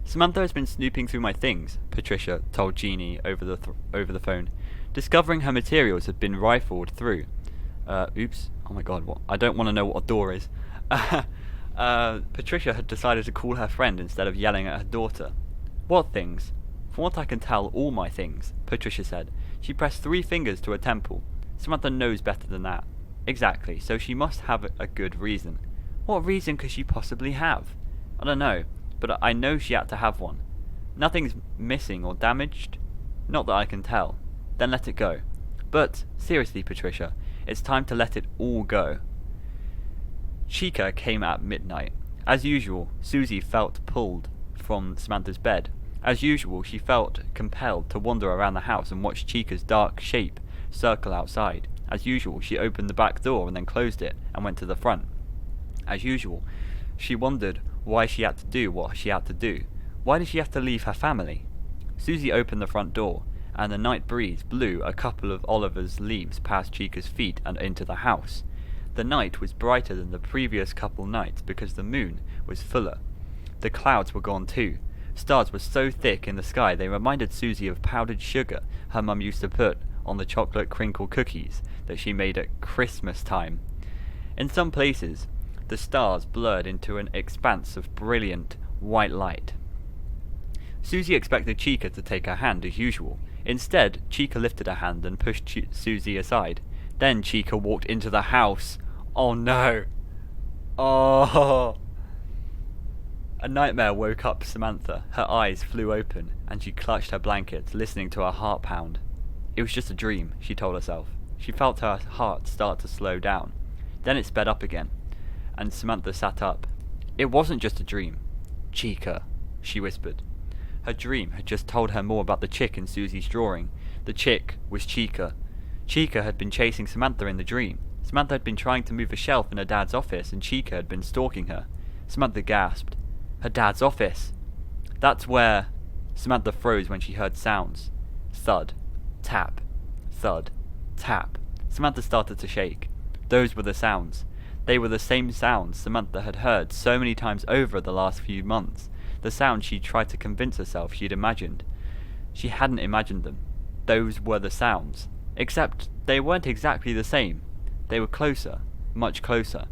Samantha has been snooping through my things, Patricia told Jeannie over the phone. Discovering her materials had been rifled through. Oops. Oh my god, what? I don't want to know what a door is. Patricia had decided to call her friend instead of yelling at her daughter. What things? From what I can tell, all my things, Patricia said. She pressed 3 fingers to her temple. Samantha knows better than that. Exactly, so she must have a good reason. What reason could she possibly have? I don't know, but I know she had to have one. Nothing's missing or damaged? Not that I can tell. Then let it go. But, seriously, Patricia, it's time to let it all go. Chica came at midnight. As usual, Susie felt pulled from Samantha's bed. As usual, she felt compelled to wander around the house and watch Chica's dark shape circle outside. As usual, she opened the back door and then closed it and went to the front. As usual, she wondered why she had to do what she had to do. Why did she have to leave her family? Susie opened the front door, and the night breeze blew a couple of Oliver's leaves past Chica's feet and into the house. The night was brighter than the previous couple nights because the moon was fuller. The clouds were gone too. Stars were so thick in the sky they reminded Susie of powdered sugar her mum used to put on the chocolate crinkle cookies that she made at Christmas time. In some places, the stars blurred into an expanse of brilliant white light. Susie expected Chica to take her hand as usual. Instead, Chica lifted her hand and pushed Susie aside. Then Chica walked into the house. Oh no! Oh! A nightmare woke up Samantha. Her eyes flew open, and she clutched her blankets, listening to her heart pound. It was just a dream, she told herself. She felt her heart start to slow down. Then it sped up again, and Samantha sat up. It wasn't just a dream. Chica, she whispered. Her dream had just told her more about the chick in Susie's drawing. The chick was Chica. Chica had been chasing Samantha in the dream. Samantha had been trying to move a shelf in her dad's office, and Chica had been stalking her. Samantha gasped. Her dad's office! That's where... Samantha froze when she heard sounds. Thud. Tap. Thud. Tap. Samantha started to shake. Those were the sounds. They were the same sounds Samantha had heard so many times over the last few months. The sounds she tried to convince herself she'd imagined. She hadn't imagined them. Those were the sounds. Except they weren't exactly the same. They were closer. Much closer.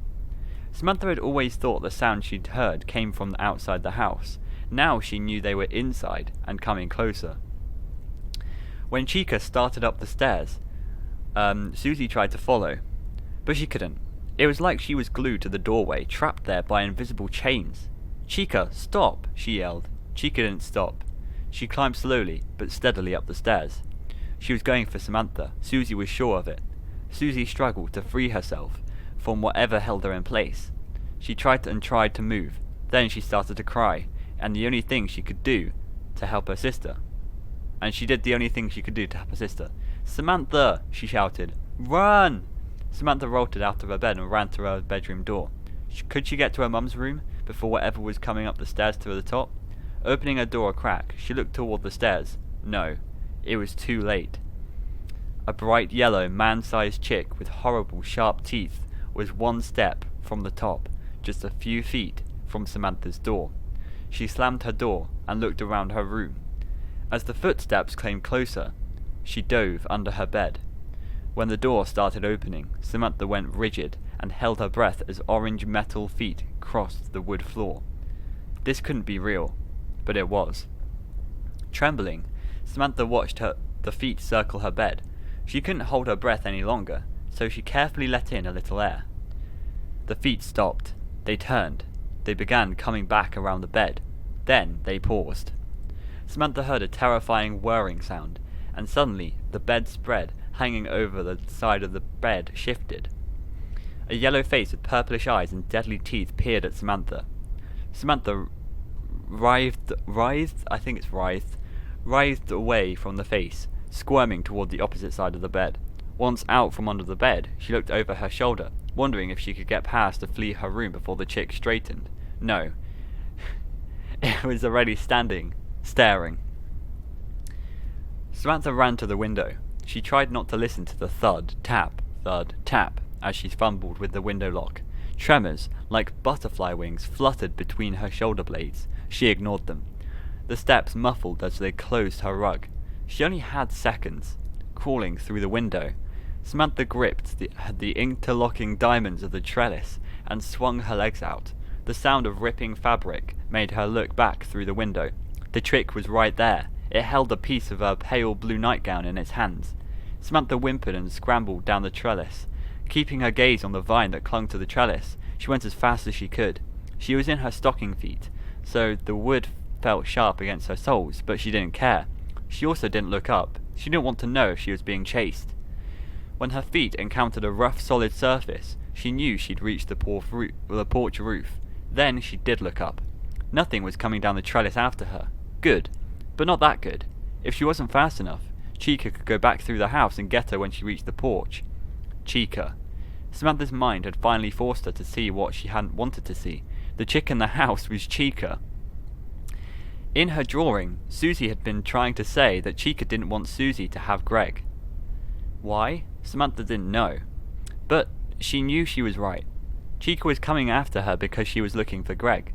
Samantha had always thought the sounds she'd heard came from outside the house. Now she knew they were inside and coming closer. When Chica started up the stairs, Susie tried to follow, but she couldn't. It was like she was glued to the doorway, trapped there by invisible chains. Chica, stop! She yelled. Chica didn't stop. She climbed slowly, but steadily up the stairs. She was going for Samantha. Susie was sure of it. Susie struggled to free herself from whatever held her in place. She tried to move. Then she started to cry, and the only thing she could do to help her sister. And she did the only thing she could do to help her sister. Samantha! She shouted. Run! Samantha rolted out of her bed and ran to her bedroom door. Could she get to her mum's room before whatever was coming up the stairs to the top? Opening her door a crack, she looked toward the stairs. No, it was too late. A bright yellow, man-sized chick with horrible, sharp teeth was one step from the top, just a few feet from Samantha's door. She slammed her door and looked around her room. As the footsteps came closer, she dove under her bed. When the door started opening, Samantha went rigid and held her breath as orange metal feet crossed the wood floor. This couldn't be real, but it was. Trembling, Samantha watched the feet circle her bed. She couldn't hold her breath any longer, so she carefully let in a little air. The feet stopped. They turned. They began coming back around the bed. Then they paused. Samantha heard a terrifying whirring sound, and suddenly the bed spread, hanging over the side of the bed shifted. A yellow face with purplish eyes and deadly teeth peered at Samantha. Samantha writhed away from the face, squirming toward the opposite side of the bed. Once out from under the bed, she looked over her shoulder, wondering if she could get past to flee her room before the chick straightened. No. It was already standing, staring. Samantha ran to the window. She tried not to listen to the thud, tap, as she fumbled with the window lock. Tremors, like butterfly wings, fluttered between her shoulder blades. She ignored them. the steps muffled as they closed her rug. She only had seconds. Crawling through the window, Samantha gripped the interlocking diamonds of the trellis and swung her legs out. The sound of ripping fabric made her look back through the window. The trick was right there. It held a piece of her pale blue nightgown in its hands. Samantha whimpered and scrambled down the trellis. Keeping her gaze on the vine that clung to the trellis, she went as fast as she could. She was in her stocking feet, so the wood felt sharp against her soles, but she didn't care. She also didn't look up. She didn't want to know if she was being chased. When her feet encountered a rough, solid surface, she knew she'd reached the porch roof. Then she did look up. Nothing was coming down the trellis after her. Good, but not that good. If she wasn't fast enough, Chica could go back through the house and get her when she reached the porch. Chica. Samantha's mind had finally forced her to see what she hadn't wanted to see. The chick in the house was Chica. In her drawing, Susie had been trying to say that Chica didn't want Susie to have Greg. Why? Samantha didn't know. But she knew she was right. Chica was coming after her because she was looking for Greg.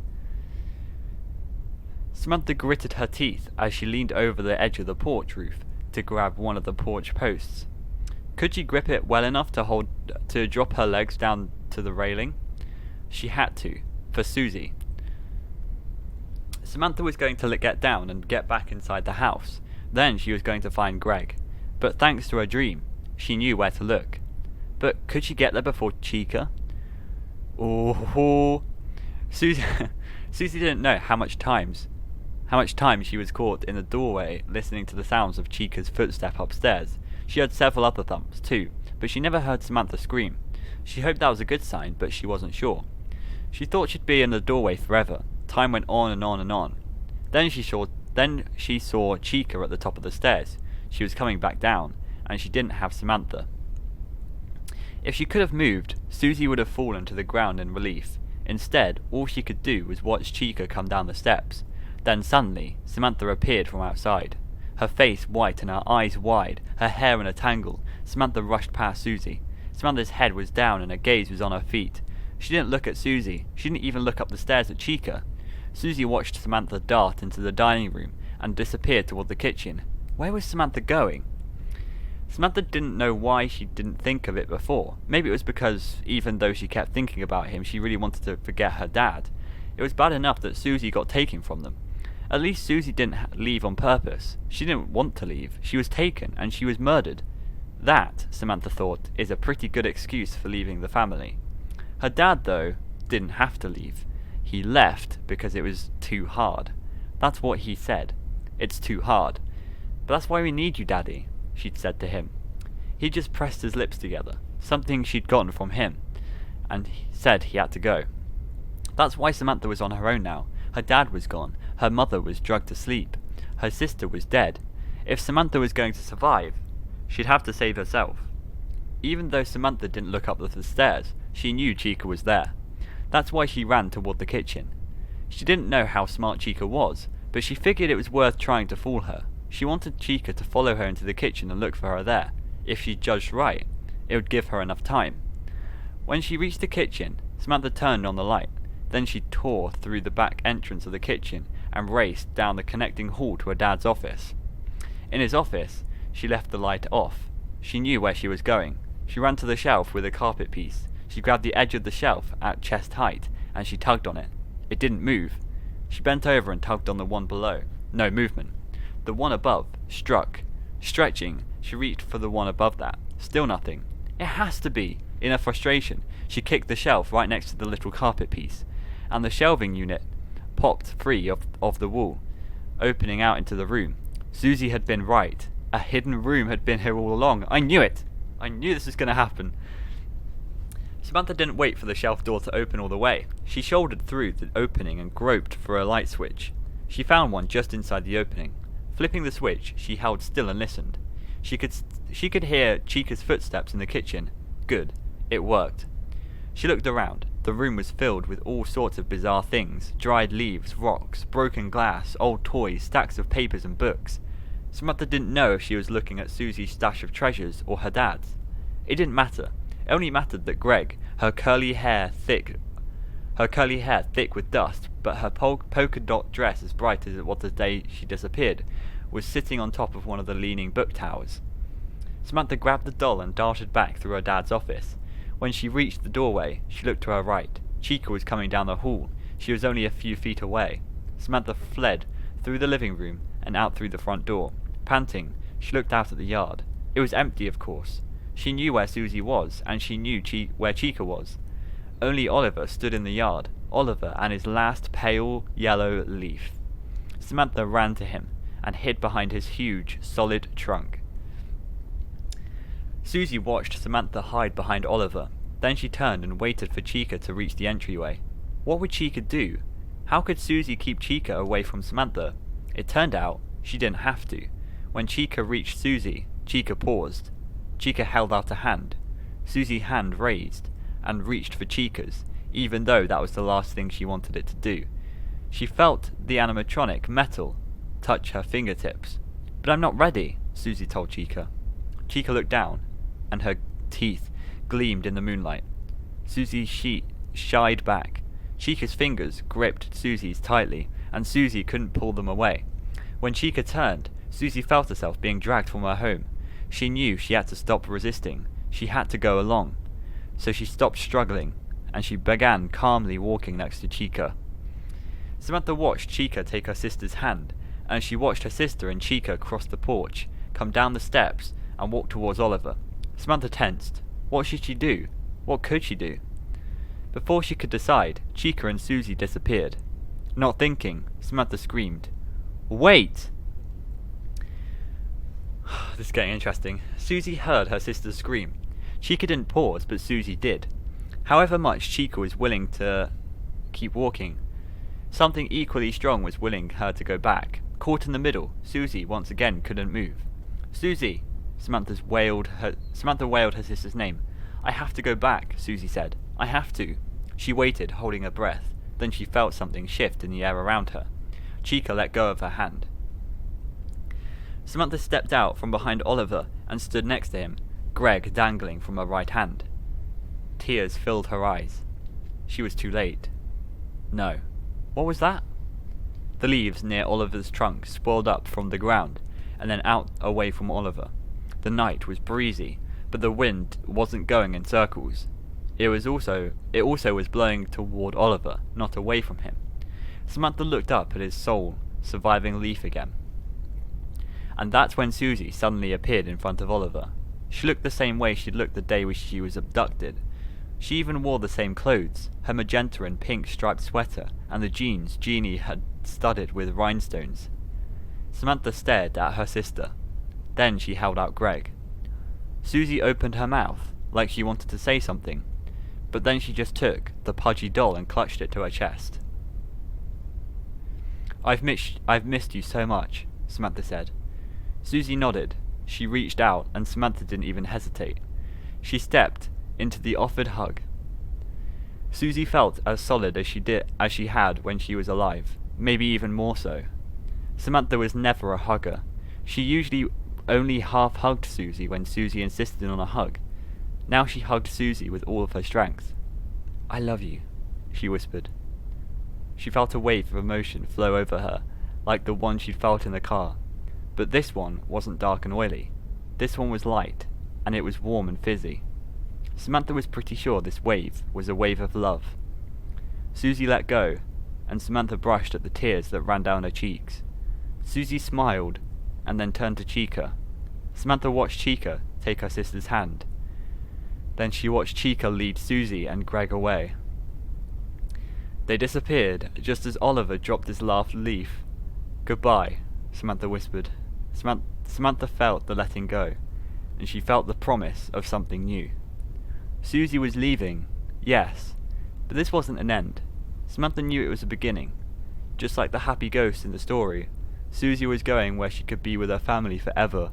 Samantha gritted her teeth as she leaned over the edge of the porch roof to grab one of the porch posts. Could she grip it well enough to drop her legs down to the railing? She had to, for Susie. Samantha was going to get down and get back inside the house. Then she was going to find Greg. But thanks to her dream, she knew where to look. But could she get there before Chica? Oh, Susie didn't know how much time she was caught in the doorway listening to the sounds of Chica's footstep upstairs. She heard several other thumps too, but she never heard Samantha scream. She hoped that was a good sign, but she wasn't sure. She thought she'd be in the doorway forever. Time went on and on and on. Then she saw Chica at the top of the stairs. She was coming back down, and she didn't have Samantha. If she could have moved, Susie would have fallen to the ground in relief. Instead, all she could do was watch Chica come down the steps. Then suddenly, Samantha appeared from outside. Her face white and her eyes wide, her hair in a tangle. Samantha rushed past Susie. Samantha's head was down and her gaze was on her feet. She didn't look at Susie. She didn't even look up the stairs at Chica. Susie watched Samantha dart into the dining room and disappear toward the kitchen. Where was Samantha going? Samantha didn't know why she didn't think of it before. Maybe it was because, even though she kept thinking about him, she really wanted to forget her dad. It was bad enough that Susie got taken from them. At least Susie didn't leave on purpose. She didn't want to leave. She was taken, and she was murdered. That, Samantha thought, is a pretty good excuse for leaving the family. Her dad, though, didn't have to leave. He left because it was too hard. That's what he said. It's too hard. But that's why we need you, Daddy, she'd said to him. He just pressed his lips together, something she'd gotten from him, and he said he had to go. That's why Samantha was on her own now. Her dad was gone. Her mother was drugged to sleep. Her sister was dead. If Samantha was going to survive, she'd have to save herself. Even though Samantha didn't look up the stairs, she knew Chica was there. That's why she ran toward the kitchen. She didn't know how smart Chica was, but she figured it was worth trying to fool her. She wanted Chica to follow her into the kitchen and look for her there. If she judged right, it would give her enough time. When she reached the kitchen, Samantha turned on the light. Then she tore through the back entrance of the kitchen and raced down the connecting hall to her dad's office. In his office, she left the light off. She knew where she was going. She ran to the shelf with a carpet piece. She grabbed the edge of the shelf at chest height, and she tugged on it. It didn't move. She bent over and tugged on the one below. No movement. The one above struck. Stretching, she reached for the one above that. Still nothing. It has to be. In her frustration, she kicked the shelf right next to the little carpet piece, and the shelving unit popped free of the wall, opening out into the room. Susie had been right. A hidden room had been here all along. I knew it! I knew this was going to happen. Samantha didn't wait for the shelf door to open all the way. She shouldered through the opening and groped for a light switch. She found one just inside the opening. Flipping the switch, she held still and listened. She could hear Chica's footsteps in the kitchen. Good. It worked. She looked around. The room was filled with all sorts of bizarre things. Dried leaves, rocks, broken glass, old toys, stacks of papers and books. Samantha didn't know if she was looking at Susie's stash of treasures or her dad's. It didn't matter. It only mattered that Greg, her curly hair thick her curly hair thick with dust, but her polka dot dress as bright as it was the day she disappeared, was sitting on top of one of the leaning book towers. Samantha grabbed the doll and darted back through her dad's office. When she reached the doorway, she looked to her right. Chica was coming down the hall. She was only a few feet away. Samantha fled through the living room and out through the front door. Panting, she looked out at the yard. It was empty, of course. She knew where Susie was, and she knew where Chica was. Only Oliver stood in the yard, Oliver and his last pale yellow leaf. Samantha ran to him and hid behind his huge, solid trunk. Susie watched Samantha hide behind Oliver. Then she turned and waited for Chica to reach the entryway. What would Chica do? How could Susie keep Chica away from Samantha? It turned out she didn't have to. When Chica reached Susie, Chica paused. Chica held out a hand. Susie's hand raised and reached for Chica's, even though that was the last thing she wanted it to do. She felt the animatronic metal touch her fingertips. "But I'm not ready," Susie told Chica. Chica looked down, and her teeth gleamed in the moonlight. Susie shied back. Chica's fingers gripped Susie's tightly, and Susie couldn't pull them away. When Chica turned, Susie felt herself being dragged from her home. She knew she had to stop resisting. She had to go along. So she stopped struggling, and she began calmly walking next to Chica. Samantha watched Chica take her sister's hand, and she watched her sister and Chica cross the porch, come down the steps, and walk towards Oliver. Samantha tensed. What should she do? What could she do? Before she could decide, Chica and Susie disappeared. Not thinking, Samantha screamed, "Wait!" This is getting interesting. Susie heard her sister scream. Chica didn't pause, but Susie did. However much Chica was willing to keep walking, something equally strong was willing her to go back. Caught in the middle, Susie once again couldn't move. "Susie!" Samantha wailed her sister's name. "I have to go back," Susie said. "I have to." She waited, holding her breath. Then she felt something shift in the air around her. Chica let go of her hand. Samantha stepped out from behind Oliver and stood next to him, Greg dangling from her right hand. Tears filled her eyes. She was too late. No. What was that? The leaves near Oliver's trunk swirled up from the ground, and then out away from Oliver. The night was breezy, but the wind wasn't going in circles. It also was blowing toward Oliver, not away from him. Samantha looked up at his sole surviving leaf again. And that's when Susie suddenly appeared in front of Oliver. She looked the same way she'd looked the day she was abducted. She even wore the same clothes, her magenta and pink striped sweater, and the jeans Jeannie had studded with rhinestones. Samantha stared at her sister. Then she held out Greg. Susie opened her mouth, like she wanted to say something, but then she just took the pudgy doll and clutched it to her chest. I've missed you so much," Samantha said. Susie nodded. She reached out, and Samantha didn't even hesitate. She stepped into the offered hug. Susie felt as solid as she had when she was alive, maybe even more so. Samantha was never a hugger. She usually only half-hugged Susie when Susie insisted on a hug. Now she hugged Susie with all of her strength. "I love you," she whispered. She felt a wave of emotion flow over her, like the one she'd felt in the car. But this one wasn't dark and oily. This one was light, and it was warm and fizzy. Samantha was pretty sure this wave was a wave of love. Susie let go, and Samantha brushed at the tears that ran down her cheeks. Susie smiled, and then turned to Chica. Samantha watched Chica take her sister's hand. Then she watched Chica lead Susie and Greg away. They disappeared just as Oliver dropped his last leaf. "Goodbye," Samantha whispered. Samantha felt the letting go, and she felt the promise of something new. Susie was leaving, yes, but this wasn't an end. Samantha knew it was a beginning. Just like the happy ghost in the story, Susie was going where she could be with her family forever.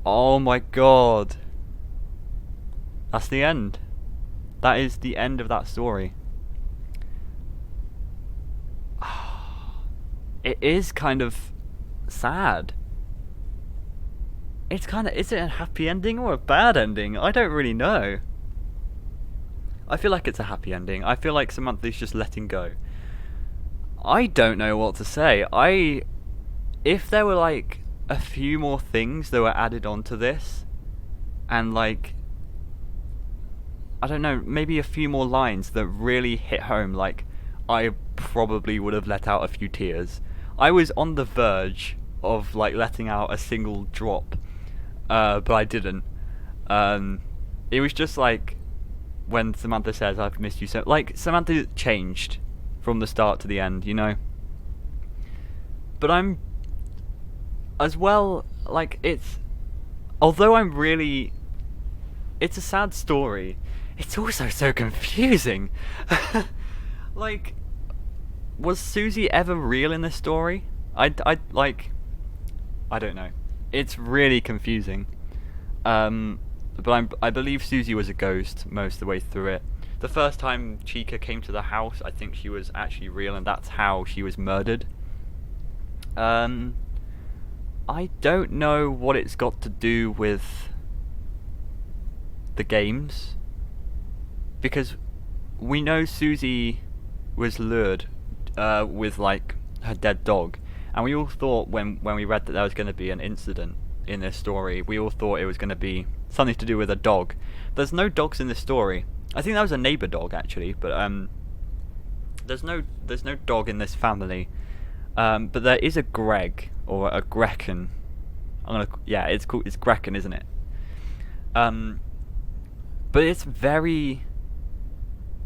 Oh my god! That's the end. That is the end of that story. It is kind of sad. Is it a happy ending or a bad ending? I don't really know. I feel like it's a happy ending. I feel like Samantha's just letting go. I don't know what to say. If there were like a few more things that were added onto this, and like, I don't know, maybe a few more lines that really hit home, like, I probably would have let out a few tears. I was on the verge of like letting out a single drop, but I didn't. It was just like when Samantha says, "I've missed you so." Like, Samantha changed from the start to the end, you know. But I'm as well, like, although it's a sad story, it's also so confusing. Like, was Susie ever real in this story? I don't know. It's really confusing. But I believe Susie was a ghost most of the way through it. The first time Chica came to the house, I think she was actually real, and that's how she was murdered. I don't know what it's got to do with the games, because we know Susie was lured with like her dead dog, and we all thought when we read that there was going to be an incident in this story, we all thought it was going to be something to do with a dog. There's no dogs in this story. I think that was a neighbor dog actually, but there's no dog in this family. But there is a Greg or a 𝓑𝓮𝓬𝓸𝓶𝓮. It's 𝓑𝓮𝓬𝓸𝓶𝓮, isn't it? But it's very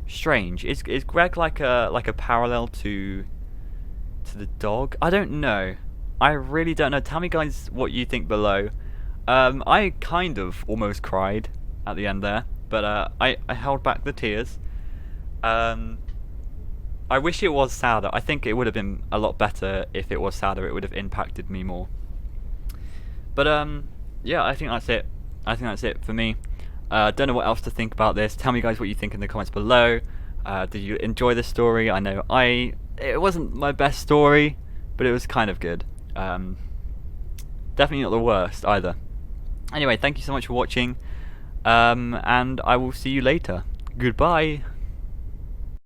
strange. Is Greg like a parallel to the dog? I don't know. I really don't know. Tell me guys what you think below. I kind of almost cried at the end there, but I held back the tears. I wish it was sadder. I think it would have been a lot better if it was sadder. It would have impacted me more. But yeah, I think that's it. I think that's it for me. Don't know what else to think about this. Tell me guys what you think in the comments below. Did you enjoy this story? I know it wasn't my best story, but it was kind of good. Definitely not the worst either. Anyway, thank you so much for watching, and I will see you later. Goodbye.